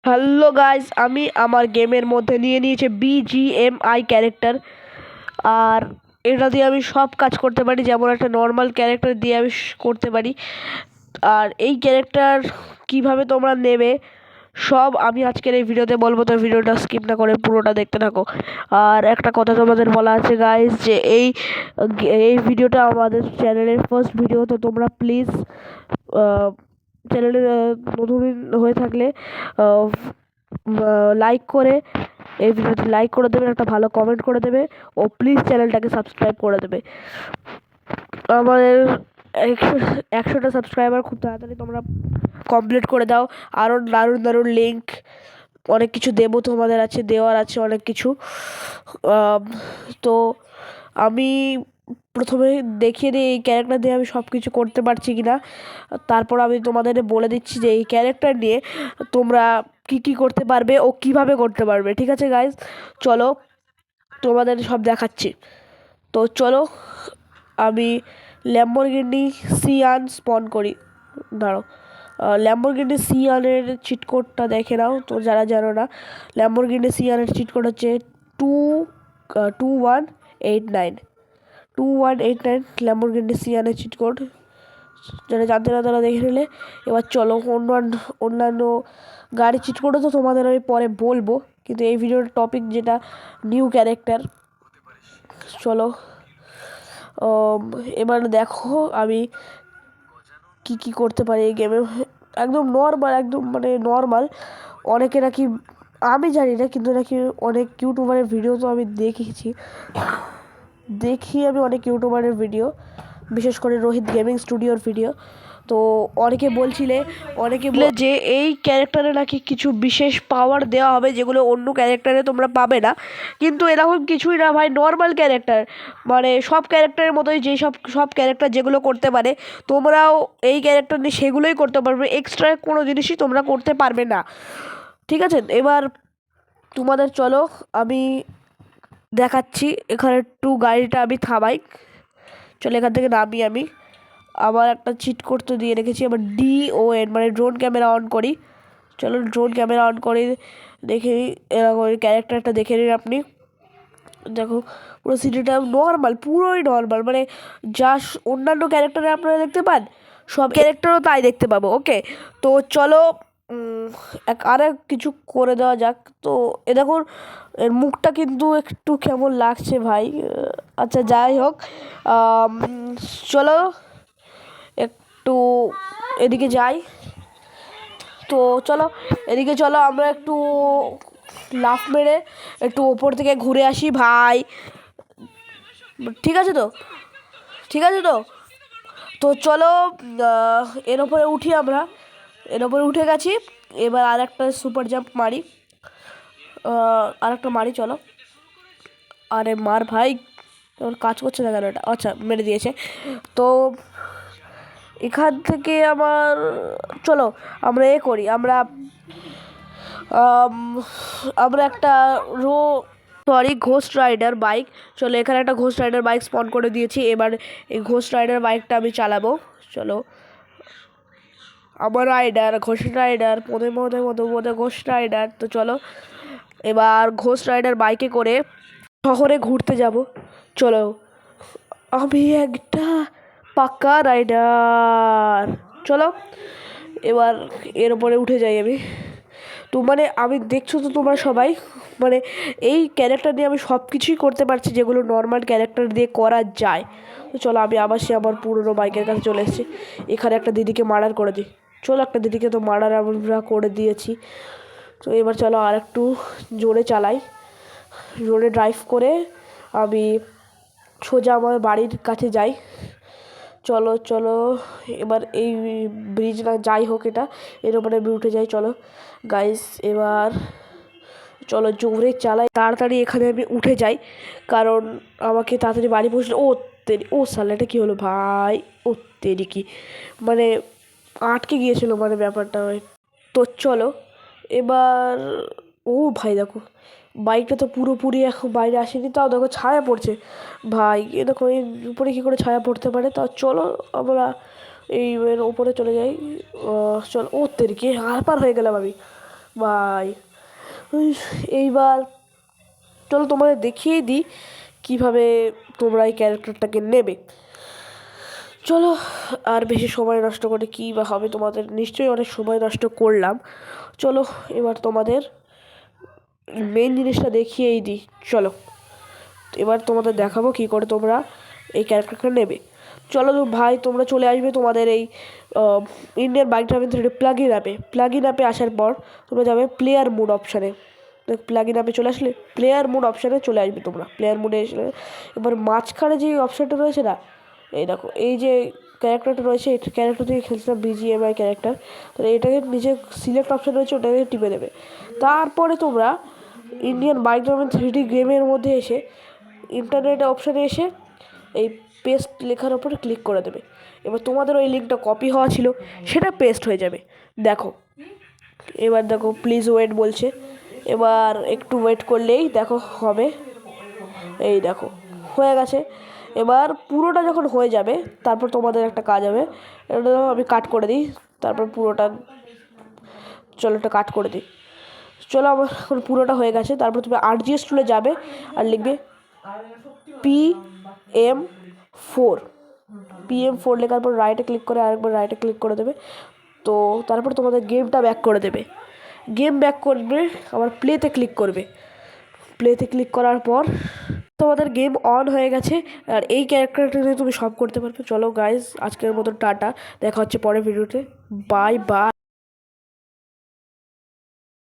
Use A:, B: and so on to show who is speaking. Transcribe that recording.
A: Hello guys, আমি আমার গেমের মধ্যে নিয়ে নিয়েছি বিজিএমআই ক্যারেক্টার। আর এটা দিয়ে আমি সব কাজ করতে পারি, যেমন একটা নর্মাল ক্যারেক্টার দিয়ে আমি করতে পারি। আর এই ক্যারেক্টার কিভাবে তোমরা নেবে সব আমি আজকের এই ভিডিওতে বলবো, তো ভিডিওটা স্কিপ না করে পুরোটা দেখতে থাকো। আর একটা কথা তোমাদের বলা আছে গাইস, যে এই এই ভিডিওটা আমাদের চ্যানেলের ফার্স্ট ভিডিও, তো তোমরা প্লিজ চ্যানেলে নতুন হয়ে থাকলে লাইক করে এই ভিডিওতে লাইক করে দেবে, একটা ভালো কমেন্ট করে দেবে, ও প্লিজ চ্যানেলটাকে সাবস্ক্রাইব করে দেবে। আমাদের 100টা সাবস্ক্রাইবার খুব তাড়াতাড়ি তোমরা কমপ্লিট করে দাও। আরও দারুণ দারুণ লিঙ্ক অনেক কিছু দেবো, তোমাদের আছে, দেওয়ার আছে অনেক কিছু। তো আমি প্রথমে দেখিয়ে দিই এই ক্যারেক্টার দিয়ে আমি সব কিছু করতে পারছি কি না। তারপর আমি তোমাদের বলে দিচ্ছি যে এই ক্যারেক্টার নিয়ে তোমরা কি কি করতে পারবে ও কিভাবে করতে পারবে। ঠিক আছে গাইজ, চলো তোমাদের সব দেখাচ্ছি। তো চলো আমি ল্যাম্বরগিনি সিয়ান স্পন করি। দাঁড়ো, ল্যাম্বরগিনি সিয়ানের চিট কোডটা দেখে নাও, তো যারা জানো না, ল্যাম্বরগিনি সিয়ানের চিট কোড হচ্ছে 2189 2189 ল্যাম্বরগিনি সিয়ানের চিট কোড। যারা জানতে না তারা দেখে নিলে। এবার চলো অন্যান্য গাড়ি চিট কোডও তো তোমাদের আমি পরে বলবো, কিন্তু এই ভিডিওর টপিক যেটা নিউ ক্যারেক্টার। চলো এবার দেখো আমি কি কি করতে পারি এই গেমে। একদম নর্মাল, একদম মানে নর্মাল। অনেকে নাকি, আমি জানি না, কিন্তু নাকি অনেক ইউটিউবারের ভিডিও তো আমি দেখি আমি অনেক ইউটিউবারের ভিডিও, বিশেষ করে রোহিত গেমিং স্টুডিওর ভিডিও। তো অনেকে বলে যে এই ক্যারেক্টারে নাকি কিছু বিশেষ পাওয়ার দেওয়া হবে, যেগুলো অন্য ক্যারেক্টারে তোমরা পাবে না। কিন্তু এরকম কিছুই না ভাই, নর্মাল ক্যারেক্টার, মানে সব ক্যারেক্টারের মতোই, যেই সব ক্যারেক্টার যেগুলো করতে পারে তোমরাও এই ক্যারেক্টার নিয়ে সেগুলোই করতে পারবে, এক্সট্রা কোনো জিনিসই তোমরা করতে পারবে না। ঠিক আছে, এবার তোমাদের চলো আমি দেখাচ্ছি। এখানে একটু গাড়িটা আমি থামাই, চলো এখান থেকে নামি। আমি আবার একটা চিট করতে দিয়ে রেখেছি, আবার DON মানে ড্রোন ক্যামেরা অন করি। চলো ড্রোন ক্যামেরা অন করে দেখে নিই, এরকম ক্যারেক্টারটা দেখে নিন আপনি। দেখো পুরো সিটিটা নর্মাল, পুরোই নর্মাল, মানে যা অন্যান্য ক্যারেক্টারে আপনারা দেখতে পান সব ক্যারেক্টারও তাই দেখতে পাবো। ওকে, তো চলো আরেক কিছু করে দেওয়া যাক। তো এ দেখুন, এর মুখটা কিন্তু একটু কেমন লাগছে ভাই। আচ্ছা যাই হোক, চলো একটু এদিকে যাই। তো চলো এদিকে চলো, আমরা একটু লাফ মেরে একটু ওপর থেকে ঘুরে আসি ভাই। ঠিক আছে তো, ঠিক আছে তো তো চলো এর ওপরে উঠি, আমরা এর ওপরে উঠে গেছি। এবার আর একটা সুপার জাম্প মারি, আর একটা মারি, চলো। আরে মার ভাই, ওর কাজ করছে না কেন এটা? আচ্ছা মেরে দিয়েছে। তো এখান থেকে আমার, চলো আমরা করি, আমরা আমরা একটা ঘোস্ট রাইডার বাইক, চলো এখানে একটা ঘোস্ট রাইডার বাইক স্পন করে দিয়েছি। এবার এই ঘোস্ট রাইডার বাইকটা আমি চালাবো। চলো আমার রাইডার ঘোস্ট রাইডার মধ্যে ঘোস্ট রাইডার। তো চলো এবার ঘোস্ট রাইডার বাইকে করে শহরে ঘুরতে যাব। চলো আমি একটা পাক্কা রাইডার। চলো এবার এর উপরে উঠে যাই আমি। তো মানে আমি, দেখছো তো তোমরা সবাই, মানে এই ক্যারেক্টার দিয়ে আমি সব কিছুই করতে পারছি যেগুলো নর্মাল ক্যারেক্টার দিয়ে করা যায়। তো চলো আমি আবার আমার পুরনো বাইকের কাছে চলে এসেছি। এখানে একটা দিদিকে মার্ডার করে দিই। চলো একটা দিদিকে তো মার্ডার আমরা করে দিয়েছি। তো এবার চলো আর একটু জোরে চালাই, জোরে ড্রাইভ করে আমি সোজা আমার বাড়ির কাছে যাই। চলো চলো এবার এই ব্রিজ না যাই হোক, এর উপরে আমি উঠে যাই। চলো গাইস এবার চলো জোরে চালাই, তাড়াতাড়ি এখানে আমি উঠে যাই, কারণ আমাকে তাড়াতাড়ি বাড়ি পৌঁছলে। ও সালে এটা কী হলো ভাই? কি মানে আটকে গিয়েছিলো মানে ব্যাপারটা। তো চলো এবার, ও ভাই দেখো বাইকটা তো পুরোপুরি এখন বাইরে আসেনি, তাও দেখো ছায়া পড়ছে ভাই। এ দেখো এর উপরে কী করে ছায়া পড়তে পারে? তা চলো আমরা এই এর ওপরে চলে যাই। চলো কি আর পার হয়ে গেলাম আমি বাই। এইবার চলো তোমাদের দেখিয়ে দিই কীভাবে তোমরা এই ক্যারেক্টারটাকে নেবে। চলো, আর বেশি সময় নষ্ট করে কী বা হবে, তোমাদের নিশ্চয়ই অনেক সময় নষ্ট করলাম। চলো এবার তোমাদের মেন জিনিসটা দেখিয়েই দিই। চলো এবার তোমাদের দেখাবো কী করে তোমরা এই ক্যারেক্টারটা নেবে। চলো ভাই, তোমরা চলে আসবে তোমাদের এই Indian bike driving 3D plug in অ্যাপে আসার পর তোমরা যাবে প্লেয়ার মোড অপশানে। প্লাগ ইন অ্যাপে চলে আসলে প্লেয়ার মোড অপশানে চলে আসবে তোমরা। প্লেয়ার মোডে এসে এবার মাঝখানে যে অপশানটা রয়েছে না, এই দেখো এই যে ক্যারেক্টারটা রয়েছে, এই ক্যারেক্টার থেকে খেলছিলাম BGMI ক্যারেক্টার, তাহলে এটাকে নিজে সিলেক্ট অপশান রয়েছে, ওটাকে টিপে দেবে। তারপরে তোমরা ইন্ডিয়ান বাইক ড্রাইভিং 3D গেমের মধ্যে এসে ইন্টারনেট অপশানে এসে এই পেস্ট লেখার ওপরে ক্লিক করে দেবে। এবার তোমাদের ওই লিঙ্কটা কপি হওয়া ছিল, সেটা পেস্ট হয়ে যাবে। দেখো এবার দেখো প্লিজ ওয়েট বলছে, এবার একটু ওয়েট করলেই দেখো হবে। এই দেখো হয়ে গেছে। এবার পুরোটা যখন হয়ে যাবে তারপর তোমাদের একটা কাজ হবে, এটা আমি কাট করে দিই, তারপর পুরোটা, চলো এটা কাট করে দিই। চলো আমার এখন পুরোটা হয়ে গেছে। তারপর তুমি RGS টুলে যাবে আর লিখবে PM4 লেখার পর রাইটে ক্লিক করে আরেকবার রাইটে ক্লিক করে দেবে। তো তারপর তোমাদের গেমটা ব্যাক করে দেবে। গেম ব্যাক করবে, আবার প্লেতে ক্লিক করবে। প্লেতে ক্লিক করার পর তোমাদের গেম অন হয়ে গেছে, আর এই ক্যারেক্টারটা দিয়ে তুমি সব করতে পারবে। চলো গাইজ, আজকের মতো টাটা, দেখা হচ্ছে পরের ভিডিওতে। Bye bye.